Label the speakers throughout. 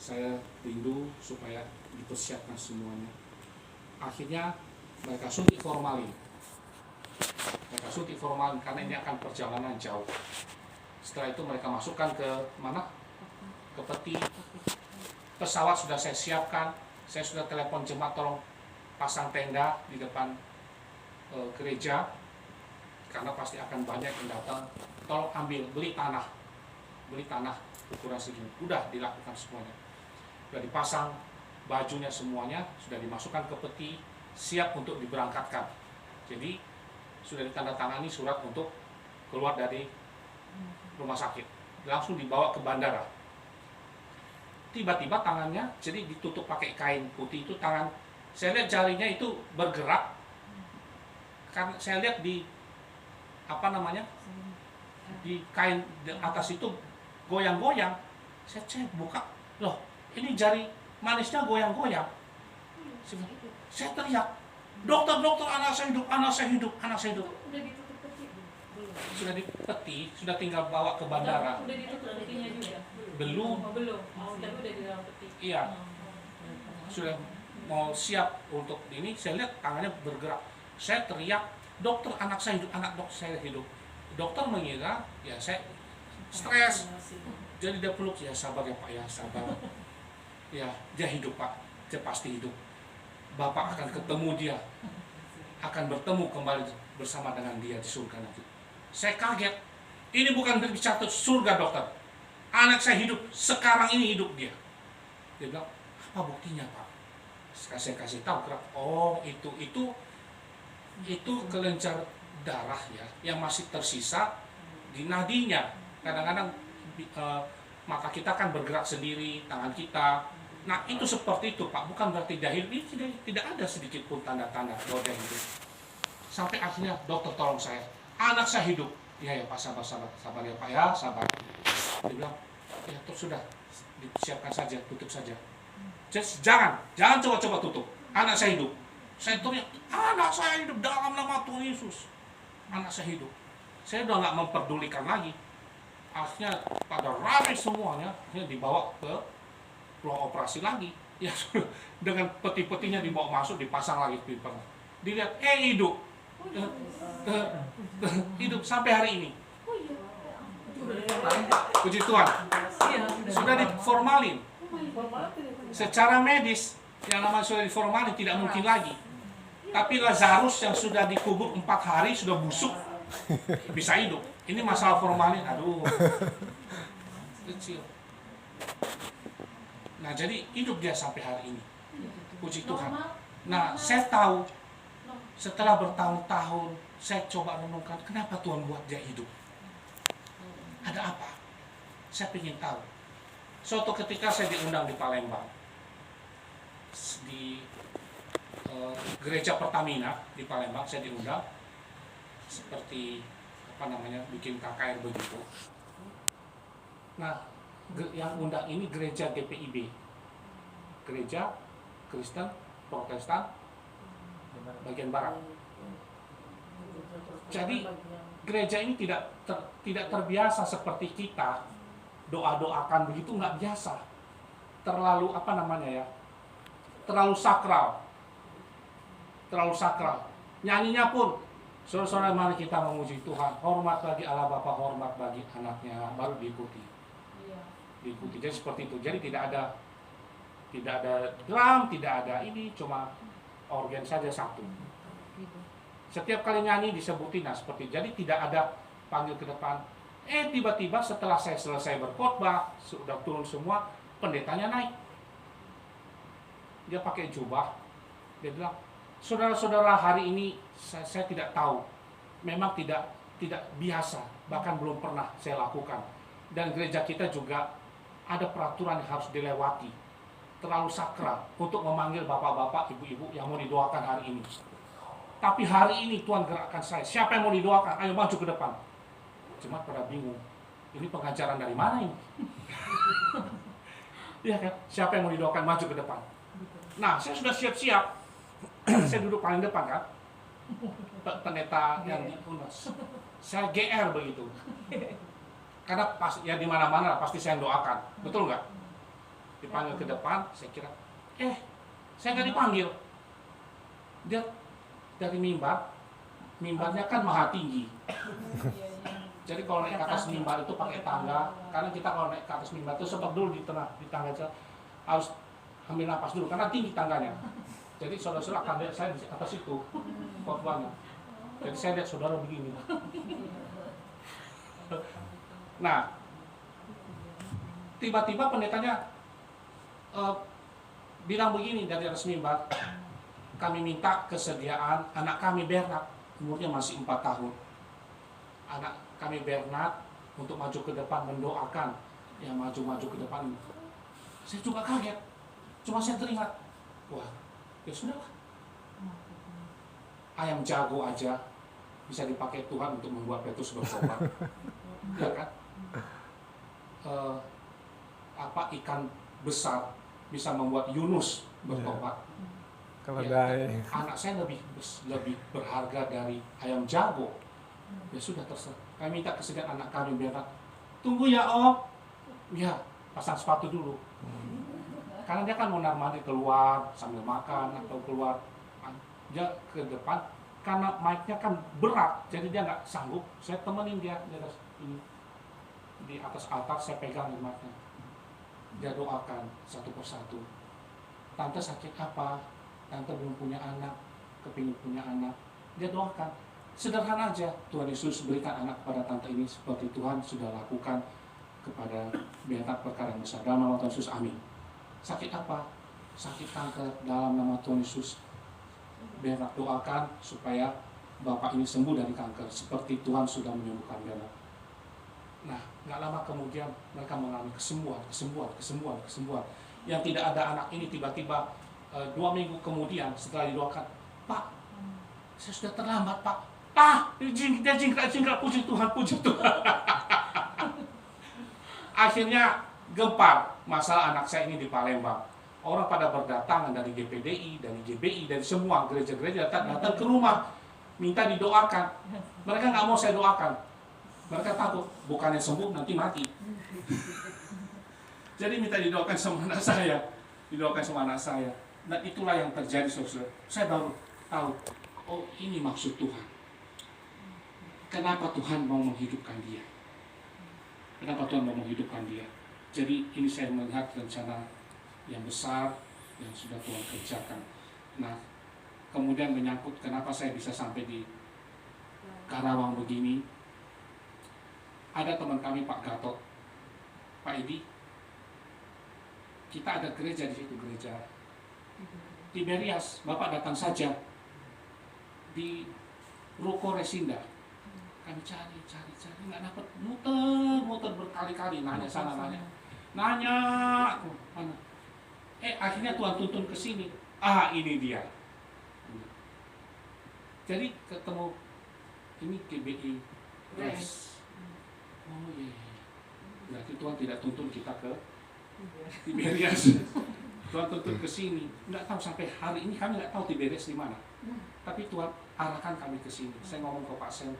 Speaker 1: saya rindu supaya dipersiapkan semuanya. Akhirnya mereka suntik formalin. Karena ini akan perjalanan jauh. Setelah itu mereka masukkan ke mana? Ke peti. Pesawat sudah saya siapkan. Saya sudah telepon jemaat, tolong pasang tenda di depan gereja, karena pasti akan banyak yang datang. Tolong beli tanah ukuran segini. Udah dilakukan semuanya. Sudah dipasang bajunya semuanya, sudah dimasukkan ke peti, siap untuk diberangkatkan. Jadi sudah ditandatangani surat untuk keluar dari rumah sakit, langsung dibawa ke bandara. Tiba-tiba tangannya jadi ditutup pakai kain putih itu, tangan saya lihat jarinya itu bergerak, karena saya lihat di di kain di atas itu goyang-goyang. Saya cek buka, loh ini jari manisnya goyang-goyang. Saya teriak, dokter anak saya hidup. Sudah di peti, sudah tinggal bawa ke bandara.
Speaker 2: Sudah ditutup petinya juga?
Speaker 1: Belum.
Speaker 2: Tapi udah di dalam peti.
Speaker 1: Iya. Sudah mau siap untuk ini, saya lihat tangannya bergerak. Saya teriak, dokter anak saya hidup. Dokter mengira ya saya stres. Jadi dia peluk, ya sabar ya Pak, ya sabar. Ya, dia hidup Pak, dia pasti hidup. Bapak akan ketemu dia, akan bertemu kembali bersama dengan dia di surga nanti. Saya kaget, ini bukan berbicara surga dokter. Anak saya hidup, sekarang ini hidup dia. Dia bilang, apa buktinya Pak? Saya kasih tahu, oh itu kelenjar darah ya, yang masih tersisa di nadinya. Kadang-kadang mata kita kan bergerak sendiri, tangan kita. Nah itu seperti itu Pak, bukan berarti dia hidup. Ini tidak ada sedikit pun tanda-tanda bahwa dia hidup. Sampai akhirnya dokter tolong saya, anak saya hidup. Ya Pak, sabar ya Pak ya, sabar. Dia bilang, ya terus sudah disiapkan saja, tutup saja. Just, jangan coba-coba tutup. Anak saya hidup. Saya teriak, anak saya hidup dalam nama Tuhan Yesus. Anak saya hidup. Saya udah nggak memperdulikan lagi. Akhirnya pada ramai semuanya, akhirnya dibawa ke ruang operasi lagi. Ya dengan peti-petinya dibawa masuk, dipasang lagi di depan. Dilihat, hidup. Hidup sampai hari ini. Puji Tuhan. Sudah diformalin. Secara medis yang namanya sudah diformalin tidak mungkin lagi. Tapi Lazarus yang sudah dikubur 4 hari sudah busuk bisa hidup. Ini masalah formalin, aduh kecil. Nah jadi hidup dia sampai hari ini. Puji Tuhan. Nah saya tahu setelah bertahun-tahun saya coba renungkan kenapa Tuhan buat dia hidup. Ada apa? Saya ingin tahu. Suatu ketika saya diundang di Palembang, di gereja Pertamina di Palembang, saya diundang seperti bikin KKR begitu. Nah yang undang ini gereja GPIB, gereja Kristen Protestan bagian barat. Jadi gereja ini tidak terbiasa seperti kita doa-doakan begitu, nggak biasa. Terlalu terlalu sakral. Nyanyinya pun, saudara-saudara, mari kita memuji Tuhan. Hormat bagi Allah Bapa, hormat bagi anaknya, baru diikuti. Jadi seperti itu. Jadi tidak ada drum, tidak ada ini, cuma organ saja satu. Setiap kali nyanyi disebutin, nah seperti. Jadi tidak ada panggil ke depan. Tiba-tiba setelah saya selesai berkhotbah, sudah turun semua, pendetanya naik. Dia pakai jubah. Dia bilang, saudara-saudara, hari ini saya tidak tahu. Memang tidak biasa, bahkan belum pernah saya lakukan. Dan gereja kita juga ada peraturan yang harus dilewati. Terlalu sakral untuk memanggil bapak-bapak, ibu-ibu yang mau didoakan hari ini. Tapi hari ini Tuhan gerakkan saya. Siapa yang mau didoakan? Ayo maju ke depan. Jemaat pada bingung. Ini pengajaran dari mana ini? Iya kan? Siapa yang mau didoakan maju ke depan? Nah, saya sudah siap-siap. Saya duduk paling depan kan. Pendeta yang di UNAS. Saya GR begitu. Karena pas ya di mana-mana pasti saya doakan. Betul nggak? dipanggil ke depan, saya kira, saya nggak dipanggil. Dia dari mimbarnya kan maha tinggi. Jadi kalau naik ke atas mimbar itu pakai tangga, karena kita kalau naik ke atas mimbar itu sempat dulu di tangga itu harus ambil napas dulu, karena tinggi tangganya. Jadi saudara-saudara akan lihat saya di atas itu, khotbahnya. Jadi saya lihat saudara begini. Nah, tiba-tiba pendetanya bilang begini dari atas mimbar, kami minta kesediaan anak kami Bernard, umurnya masih 4 tahun. Anak kami Bernard untuk maju ke depan mendoakan, yang maju-maju ke depan. Saya juga kaget, cuma saya teringat, wah, ya sudahlah. Ayam jago aja bisa dipakai Tuhan untuk membuat Petrus bertobat, ya kan? Ikan besar bisa membuat Yunus bertobat. Ya, anak saya lebih berharga dari ayam jago. Ya sudah, terserah. Kami minta kesediaan anak kami Bernard. Tunggu ya Om. Ya, pasang sepatu dulu. Karena dia kan mau mandi keluar sambil makan atau keluar dia ke depan. Karena mic-nya kan berat, jadi dia nggak sanggup. Saya temenin dia di atas altar, saya pegang mic-nya. Dia doakan satu persatu. Tante sakit apa? Tante belum punya anak, kepingin punya anak. Dia doakan. Sederhana aja, Tuhan Yesus berikan anak kepada tante ini seperti Tuhan sudah lakukan kepada Bernard perkara yang besar. Dalam nama Tuhan Yesus, amin. Sakit apa? Sakit kanker, dalam nama Tuhan Yesus. Bernard doakan supaya bapak ini sembuh dari kanker seperti Tuhan sudah menyembuhkan Bernard. Nah, nggak lama kemudian mereka mengalami kesembuhan. Yang tidak ada anak ini tiba-tiba 2 minggu kemudian setelah didoakan, Pak, saya sudah terlambat Pak. Dia jingkrak, puji Tuhan. Akhirnya gempar masalah anak saya ini di Palembang. Orang pada berdatangan dari GPDI, dari GBI, dari semua gereja-gereja datang ke rumah, minta didoakan. Mereka nggak mau saya doakan. Mereka takut, bukannya sembuh nanti mati. Jadi minta didoakan sama anak saya. Dan itulah yang terjadi, saudara. Saya baru tahu, oh ini maksud Tuhan. Kenapa Tuhan mau menghidupkan dia? Jadi ini saya melihat rencana yang besar yang sudah Tuhan kerjakan. Nah, kemudian menyangkut kenapa saya bisa sampai di Karawang begini. Ada teman kami Pak Gatot, Pak Edi. Kita ada gereja di situ, gereja Tiberias. Bapak datang saja di Ruko Resinda. Kami cari, nggak dapat, muter berkali-kali, nanya sana, nanya, mana? Akhirnya Tuhan tuntun ke sini. Ini dia. Jadi ketemu ini GBI. Yes. Oh iya. Berarti Tuhan tidak tuntun kita ke Tiberias. Tuhan tuntun ke sini. Nggak tahu sampai hari ini kami nggak tahu Tiberias di mana. Tapi Tuhan arahkan kami ke sini. Saya ngomong ke Pak Sen,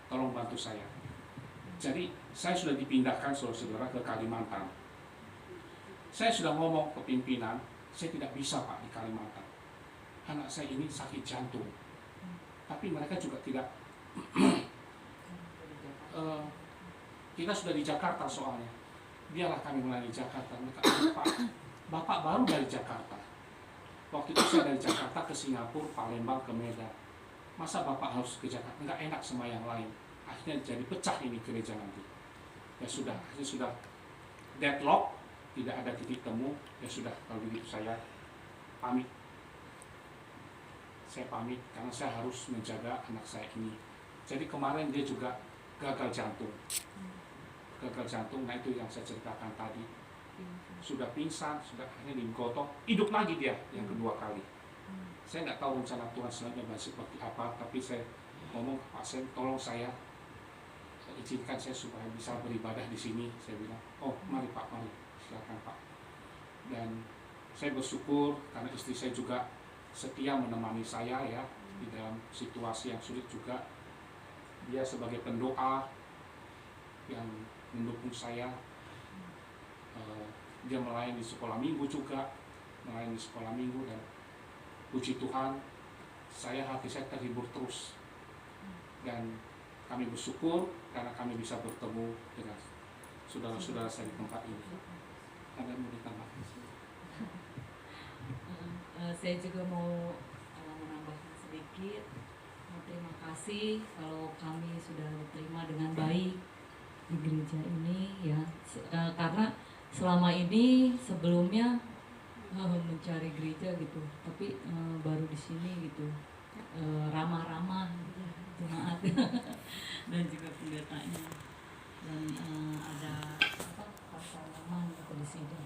Speaker 1: tolong bantu saya. Jadi saya sudah dipindahkan saudara ke Kalimantan. Saya sudah ngomong ke pimpinan, saya tidak bisa Pak di Kalimantan. Anak saya ini sakit jantung. Tapi mereka juga tidak. Kita sudah di Jakarta soalnya. Biarlah kami mulai di Jakarta. Mereka, Bapak baru dari Jakarta. Waktu itu saya dari Jakarta ke Singapura, Palembang, ke Medan. Masa Bapak harus ke Jakarta? Enggak enak sama yang lain. Akhirnya jadi pecah ini gereja nanti. Ya sudah, akhirnya sudah deadlock, tidak ada titik temu. Ya sudah, kalau begitu saya pamit. Saya pamit karena saya harus menjaga anak saya ini. Jadi kemarin dia juga gagal jantung. Nah itu yang saya ceritakan tadi. Sudah pingsan, sudah akhirnya digotong, hidup lagi dia yang kedua kali. Saya nggak tahu rencana Tuhan selanjutnya seperti apa, tapi saya ngomong ke Pak Sen, tolong saya izinkan saya supaya bisa beribadah di sini. Saya bilang, oh mari Pak, mari, silakan Pak. Dan saya bersyukur karena istri saya juga setia menemani saya ya di dalam situasi yang sulit juga. Dia sebagai pendoa yang mendukung saya dia melayani di sekolah minggu juga, melayani di sekolah minggu, dan puji Tuhan, hati saya terhibur terus, dan kami bersyukur karena kami bisa bertemu dengan saudara-saudara saya di tempat ini. Ada yang mau ditambah?
Speaker 3: Saya juga mau menambahkan sedikit. Terima kasih kalau kami sudah diterima dengan baik di gereja ini ya. Karena selama ini sebelumnya mencari gereja gitu, tapi baru di sini gitu, ramah-ramah jemaat dan juga pendetanya, dan ada rasa nyaman gitu di sini.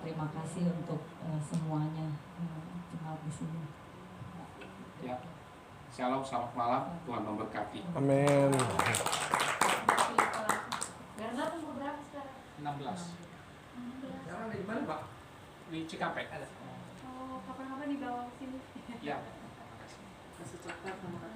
Speaker 3: Terima kasih untuk semuanya jemaat di sini.
Speaker 1: Ya. Shalom, selamat malam, Tuhan memberkati.
Speaker 4: Amin.
Speaker 5: Garda umur berapa sekarang?
Speaker 1: 16.
Speaker 5: 16.
Speaker 1: Sekarang di mana, Pak? Di Cikampek.
Speaker 5: Oh, kapan-kapan dibawa ke sini?
Speaker 1: Ya.
Speaker 2: Kasih coklat sama